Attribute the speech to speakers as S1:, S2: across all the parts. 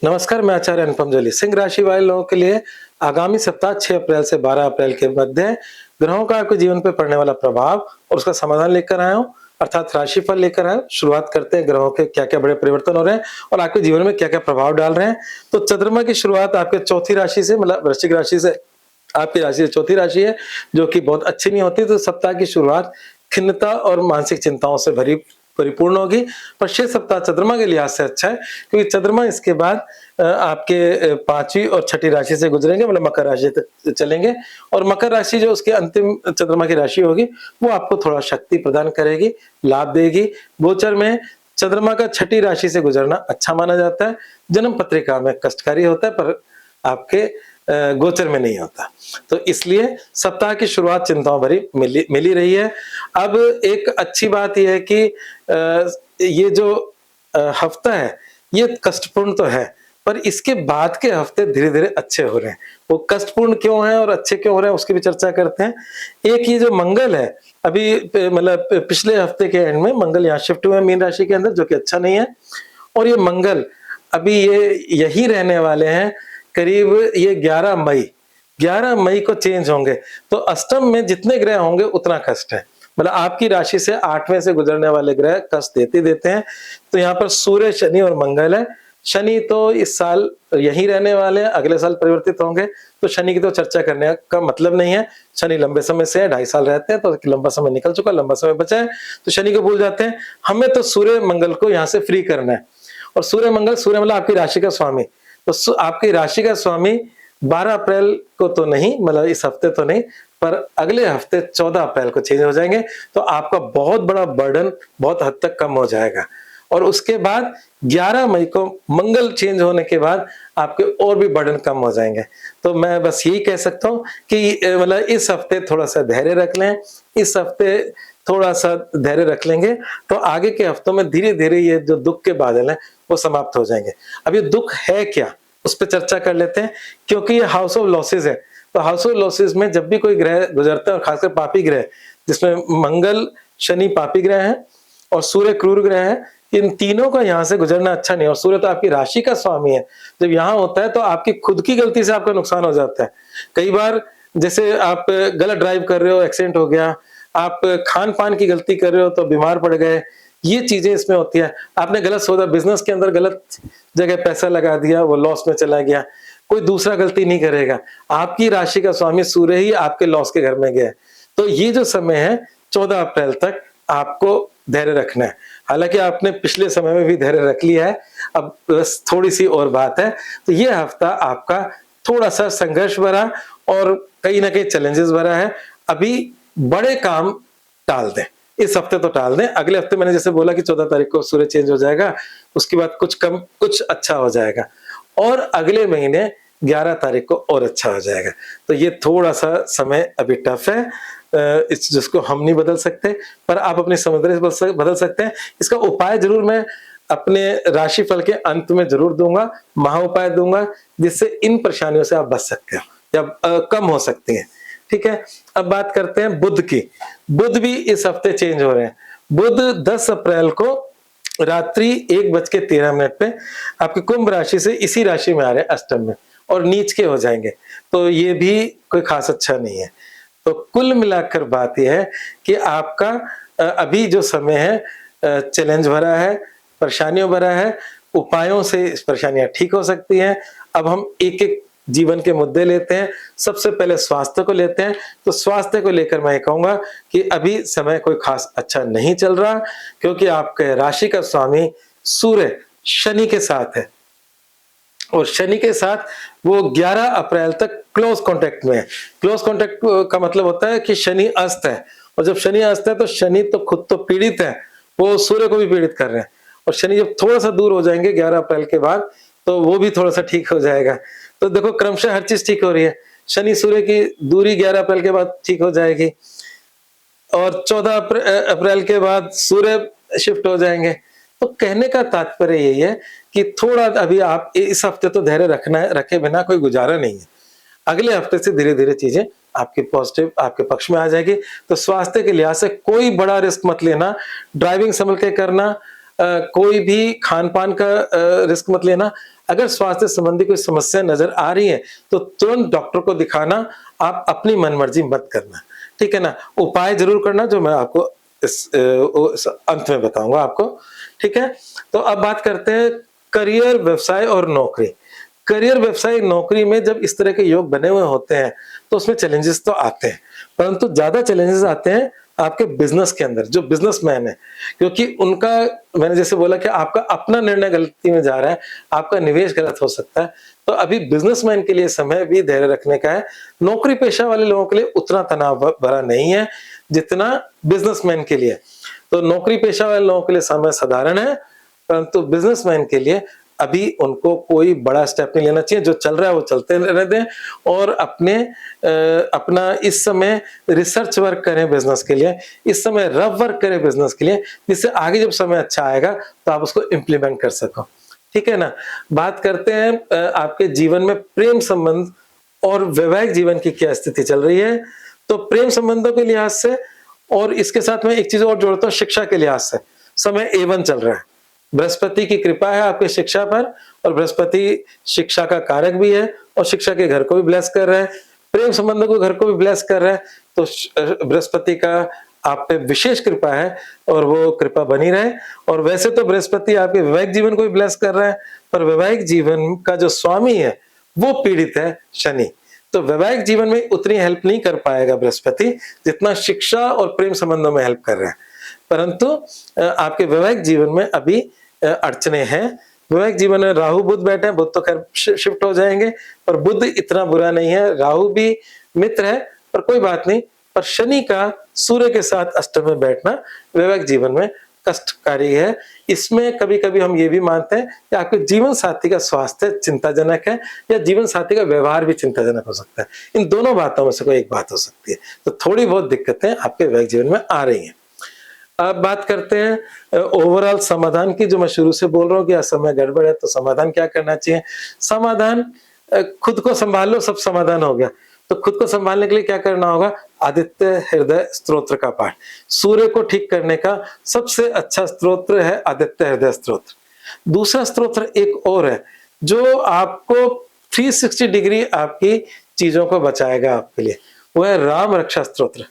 S1: नमस्कार, मैं आचार्य अनुपम जली। सिंह राशि वाले लोगों के लिए आगामी सप्ताह 6 अप्रैल से 12 अप्रैल के मध्य ग्रहों का आपके जीवन पर पड़ने वाला प्रभाव और उसका समाधान लेकर आया हूं, अर्थात राशिफल लेकर आया हूं। शुरुआत करते हैं ग्रहों के क्या-क्या बड़े परिवर्तन हो रहे हैं और आपके जीवन में क्या-क्या प्रभाव डाल रहे हैं। तो चंद्रमा की शुरुआत आपके चौथी राशि से, मतलब वृश्चिक राशि से, आपकी राशि चौथी राशि है, जो कि बहुत अच्छी नहीं होती। तो सप्ताह की शुरुआत खिन्नता और मानसिक चिंताओं से भरी परिपूर्ण होगी, पर 6 सप्ताह चंद्रमा के लिहाज से अच्छा है, क्योंकि चंद्रमा इसके बाद आपके 5वीं और 6ठी राशि से गुजरेंगे, मतलब मकर राशि तक चलेंगे। और मकर राशि जो उसकी अंतिम चंद्रमा की राशि होगी, वो आपको थोड़ा शक्ति प्रदान करेगी, लाभ देगी। गोचर में चंद्रमा का 6ठी राशि से गुजरना अच्छा माना जाता है। जन्म पत्रिका में कष्टकारी होता है, पर आपके गोचर में नहीं होता। तो इसलिए सप्ताह की शुरुआत चिंताओं भरी मिली रही है। अब एक अच्छी बात यह है कि ये जो हफ्ता है, ये कष्टपूर्ण तो है, पर इसके बाद के हफ्ते धीरे-धीरे अच्छे हो रहे हैं। वो कष्टपूर्ण क्यों है और अच्छे क्यों हो रहे हैं, उसकी भी चर्चा करते हैं। एक ये जो मंगल है, अभी मतलब पिछले हफ्ते के एंड में मंगल यहाँ शिफ्ट हुए हैं मीन राशि के अंदर, जो कि अच्छा नहीं है। और ये मंगल अभी ये यही रहने वाले हैं करीब ये 11 मई को चेंज होंगे। तो अष्टम में जितने ग्रह होंगे उतना कष्ट है, मतलब आपकी राशि से 8वें से गुजरने वाले ग्रह कष्ट देते हैं। तो यहाँ पर सूर्य, शनि और मंगल है। शनि तो इस साल यही रहने वाले हैं, अगले साल परिवर्तित होंगे, तो शनि की तो चर्चा करने का मतलब नहीं है। शनि लंबे समय से है, 2.5 साल रहते हैं, तो लंबा समय निकल चुका, लंबा समय बचा है, तो शनि को भूल जाते हैं। हमें तो सूर्य मंगल को यहाँ से फ्री करना है। और सूर्य मतलब आपकी राशि का स्वामी, तो आपकी राशि का स्वामी 12 अप्रैल को तो नहीं, मतलब इस हफ्ते तो नहीं, पर अगले हफ्ते 14 अप्रैल को चेंज हो जाएंगे। तो आपका बहुत बड़ा बर्डन बहुत हद तक कम हो जाएगा। और उसके बाद 11 मई को मंगल चेंज होने के बाद आपके और भी बर्डन कम हो जाएंगे। तो मैं बस यही कह सकता हूँ कि मतलब इस हफ्ते थोड़ा सा धैर्य रख लें। इस हफ्ते थोड़ा सा धैर्य रख लेंगे तो आगे के हफ्तों में धीरे धीरे ये जो दुख के बादल हैं वो समाप्त हो जाएंगे। अब ये दुख है क्या, उस पर चर्चा कर लेते हैं, क्योंकि ये हाउस ऑफ लॉसेस है। तो हाउस ऑफ लॉसेस में जब भी कोई ग्रह गुजरता है, और खासकर पापी ग्रह, जिसमें मंगल शनि पापी ग्रह है और सूर्य क्रूर ग्रह है, इन तीनों का यहाँ से गुजरना अच्छा नहीं। और सूर्य तो आपकी राशि का स्वामी है, जब यहाँ होता है तो आपकी खुद की गलती से आपका नुकसान हो जाता है। कई बार जैसे आप गलत ड्राइव कर रहे हो, एक्सीडेंट हो गया, आप खान पान की गलती कर रहे हो तो बीमार पड़ गए, ये चीजें इसमें होती है। आपने गलत सोचा, बिजनेस के अंदर गलत जगह पैसा लगा दिया, वो लॉस में चला गया। कोई दूसरा गलती नहीं करेगा, आपकी राशि का स्वामी सूर्य ही आपके लॉस के घर में गया। तो ये जो समय है 14 अप्रैल तक आपको धैर्य रखना है। हालांकि आपने पिछले समय में भी धैर्य रख लिया है, अब बस थोड़ी सी और बात है। तो ये हफ्ता आपका थोड़ा सा संघर्ष भरा और कहीं ना कहीं चैलेंजेस भरा है। अभी बड़े काम टाल दें, इस हफ्ते तो टाल दें। अगले हफ्ते मैंने जैसे बोला कि 14 तारीख को सूर्य चेंज हो जाएगा, उसके बाद कुछ अच्छा हो जाएगा, और अगले महीने 11 तारीख को और अच्छा हो जाएगा। तो ये थोड़ा सा समय अभी टफ है, जिसको हम नहीं बदल सकते, पर आप अपनी समझदारी से बदल सकते हैं। इसका उपाय जरूर मैं अपने राशिफल के अंत में जरूर दूंगा, महा उपाय दूंगा, जिससे इन परेशानियों से आप बच सकते हो या कम हो सकती हैं। ठीक है, अब बात करते हैं बुध की। बुध भी इस हफ्ते चेंज हो रहे हैं। बुध 10 अप्रैल को रात्रि 1:13 पे आपके कुंभ राशि से इसी राशि में आ रहे हैं, अष्टम में, और नीच के हो जाएंगे। तो ये भी कोई खास अच्छा नहीं है। तो कुल मिलाकर बात यह है कि आपका अभी जो समय है चैलेंज भरा है, परेशानियों भरा है। उपायों से इस परेशानियां ठीक हो सकती हैं। अब हम एक एक जीवन के मुद्दे लेते हैं। सबसे पहले स्वास्थ्य को लेते हैं। तो स्वास्थ्य को लेकर मैं कहूंगा कि अभी समय कोई खास अच्छा नहीं चल रहा, क्योंकि आपके राशि का स्वामी सूर्य शनि के साथ है, और शनि के साथ वो 11 अप्रैल तक क्लोज कांटेक्ट में है। क्लोज कांटेक्ट का मतलब होता है कि शनि अस्त है, और जब शनि अस्त है तो शनि तो खुद तो पीड़ित है, वो सूर्य को भी पीड़ित कर रहे हैं। और शनि जब थोड़ा सा दूर हो जाएंगे 11 अप्रैल के बाद, तो वो भी थोड़ा सा ठीक हो जाएगा। तो देखो क्रमशः हर चीज ठीक हो रही है। शनि सूर्य की दूरी 11 अप्रैल के बाद ठीक हो जाएगी, और 14 अप्रैल के बाद सूर्य शिफ्ट हो जाएंगे। तो कहने का तात्पर्य यही है कि थोड़ा अभी आप इस हफ्ते तो धैर्य रखना है, रखे बिना कोई गुजारा नहीं है। अगले हफ्ते से धीरे धीरे चीजें आपके पॉजिटिव, आपके पक्ष में आ जाएगी। तो स्वास्थ्य के लिहाज से कोई बड़ा रिस्क मत लेना, ड्राइविंग संभल के करना, कोई भी खान-पान का रिस्क मत लेना। अगर स्वास्थ्य संबंधी कोई समस्या नज़र आ रही है, तो तुरंत डॉक्टर को दिखाना, आप अपनी मनमर्जी मत करना, ठीक है ना? उपाय ज़रूर करना जो मैं आपको इस अंत में बताऊँगा आपको, ठीक है? तो अब बात करते हैं करियर, व्यवसाय और नौकरी। करियर, व्यवसाय, नौकरी में जब इस तरह के योग बने हुए होते हैं, तो उसमें चैलेंजेस तो आते हैं, परंतु ज़्यादा चैलेंजेस आते हैं आपके बिज़नेस के अंदर, जो बिज़नेसमैन है। क्योंकि उनका मैंने जैसे बोला कि आपका अपना निर्णय गलती में जा रहा है, आपका निवेश गलत हो सकता है, तो अभी बिज़नेसमैन के लिए समय भी धैर्य रखने का है। नौकरी पेशा वाले लोगों के लिए उतना तनाव भरा नहीं है, जितना बिज़नेसमैन के लिए। तो नौकरी पेशा वाले लोगों के लिए समय साधारण है, परंतु बिज़नेसमैन के लिए अभी उनको कोई बड़ा स्टेप नहीं लेना चाहिए, जो चल रहा है वो चलते रहने दें और अपना इस समय रिसर्च वर्क करें बिज़नेस के लिए, इस समय रफ वर्क करें बिज़नेस के लिए, जिससे आगे जब समय अच्छा आएगा, तो आप उसको इम्प्लीमेंट कर सको। ठीक है ना? बात करते हैं आपके जीवन में प्रेम संबंध और वैवाहिक जीवन की क्या स्थिति चल रही है। तो प्रेम संबंधों के लिहाज से और इसके साथ मैं एक चीज़ और जोड़ता हूँ शिक्षा के लिहाज से, समय A1 चल रहा है। बृहस्पति की कृपा है आपकी शिक्षा पर और बृहस्पति शिक्षा का कारक भी है और शिक्षा के घर को भी ब्लेस कर रहा है, प्रेम संबंधों को घर को भी ब्लेस कर रहा है, तो बृहस्पति का आप पे विशेष कृपा है और वो कृपा बनी रहे। और वैसे तो बृहस्पति आपके वैवाहिक जीवन को भी ब्लेस कर रहा है, पर वैवाहिक जीवन का जो स्वामी है, वो पीड़ित है शनि। तो वैवाहिक जीवन में उतनी हेल्प नहीं कर पाएगा बृहस्पति, जितना शिक्षा और प्रेम संबंधों में हेल्प कर रहा है। परंतु आपके वैवाहिक जीवन में अभी अड़चने हैं। वैवाहिक जीवन में राहु बुध बैठे हैं, बुध तो खैर शिफ्ट हो जाएंगे, पर बुध इतना बुरा नहीं है, राहु भी मित्र है, पर कोई बात नहीं। पर शनि का सूर्य के साथ अष्टम में बैठना वैवाहिक जीवन में कष्टकारी है। इसमें कभी-कभी हम ये भी मानते हैं कि आपके जीवन साथी का स्वास्थ्य चिंताजनक है या जीवन साथी का व्यवहार भी चिंताजनक हो सकता है। इन दोनों बातों में से कोई एक बात हो सकती है। तो थोड़ी बहुत दिक्कतें आपके वैवाहिक जीवन में आ रही हैं। अब बात करते हैं ओवरऑल समाधान की, जो मैं शुरू से बोल रहा हूँ कि समय गड़बड़ है तो समाधान क्या करना चाहिए। समाधान खुद को संभाल लो, सब समाधान हो गया। तो खुद को संभालने के लिए क्या करना होगा, आदित्य हृदय स्तोत्र का पाठ। सूर्य को ठीक करने का सबसे अच्छा स्तोत्र है आदित्य हृदय स्तोत्र। दूसरा स्तोत्र एक और है जो आपको 360 डिग्री आपकी चीजों को बचाएगा आपके लिए, वो है राम रक्षा स्तोत्र।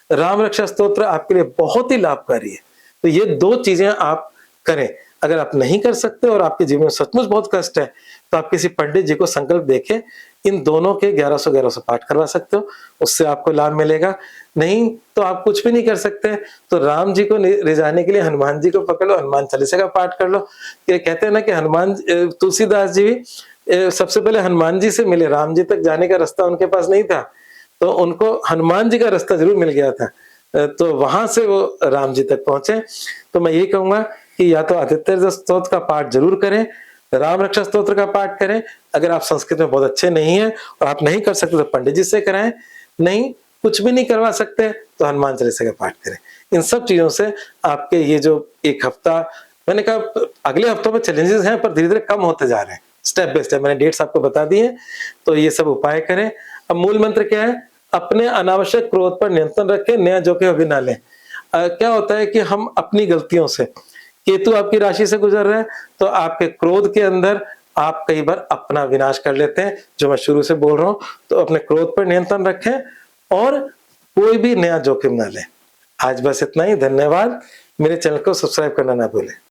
S1: राम रक्षा स्तोत्र आपके लिए बहुत ही लाभकारी है। तो ये दो चीजें आप करें। अगर आप नहीं कर सकते और आपके जीवन में सचमुच बहुत कष्ट है, तो आप किसी पंडित जी को संकल्प देके इन दोनों के 1100 पाठ करवा सकते हो, उससे आपको लाभ मिलेगा। नहीं तो आप कुछ भी नहीं कर सकते, तो राम जी को रिझाने के लिए हनुमान जी को पकड़ लो, हनुमान चालीसा का पाठ कर लो। ये कहते हैं ना कि हनुमान तुलसीदास जी भी सबसे पहले हनुमान जी से मिले, राम जी तक जाने का रास्ता उनके पास नहीं था, तो उनको हनुमान जी का रास्ता जरूर मिल गया था, तो वहां से वो राम जी तक पहुंचे। तो मैं यही कहूंगा कि या तो आदित्य स्तोत्र का पाठ जरूर करें, राम रक्षा स्तोत्र का पाठ करें। अगर आप संस्कृत में बहुत अच्छे नहीं हैं और आप नहीं कर सकते तो पंडित जी से कराएं, नहीं कुछ भी नहीं करवा सकते तो हनुमान चालीसा का पाठ करें। इन सब चीजों से आपके ये जो एक हफ्ता, मैंने कहा अगले हफ्तों में चैलेंजेस हैं पर धीरे धीरे कम होते जा रहे हैं, स्टेप बाय स्टेप। मैंने डेट्स आपको बता दी है, तो ये सब उपाय करें। अब मूल मंत्र क्या है, अपने अनावश्यक क्रोध पर नियंत्रण रखें, नया जोखिम अभी ना लें। क्या होता है कि हम अपनी गलतियों से, केतु आपकी राशि से गुजर रहा है, तो आपके क्रोध के अंदर आप कई बार अपना विनाश कर लेते हैं, जो मैं शुरू से बोल रहा हूं। तो अपने क्रोध पर नियंत्रण रखें और कोई भी नया जोखिम ना लें। आज बस इतना ही, धन्यवाद। मेरे चैनल को सब्सक्राइब करना ना भूलें।